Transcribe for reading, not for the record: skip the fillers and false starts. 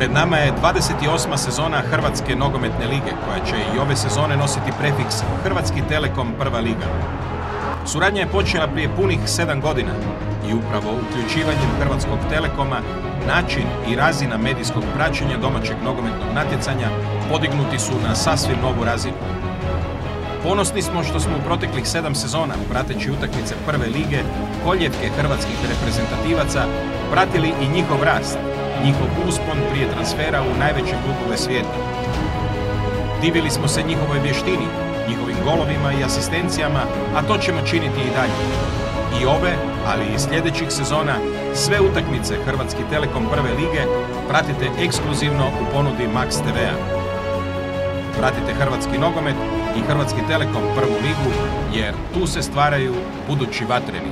Pred nama je 28. sezona Hrvatske nogometne lige, koja će i ove sezone nositi prefiks Hrvatski Telekom prva liga. Suradnja je počela prije punih 7 godina i upravo uključivanjem Hrvatskog Telekoma način i razina medijskog praćenja domaćeg nogometnog natjecanja podignuti su na sasvim novu razinu. Ponosni smo što smo u proteklih 7 sezona, prateći utakmice prve lige, koljevke hrvatskih reprezentativaca, pratili i njihov rast, njihov uspon prije transfera u najveće klubove svijeta. Divili smo se njihovoj vještini, njihovim golovima i asistencijama, a to ćemo činiti i dalje. I ove, ali i sljedećih sezona, sve utakmice Hrvatski Telekom prve lige pratite ekskluzivno u ponudi Max TV-a. Pratite hrvatski nogomet i Hrvatski Telekom prvu ligu, jer tu se stvaraju budući vatreni.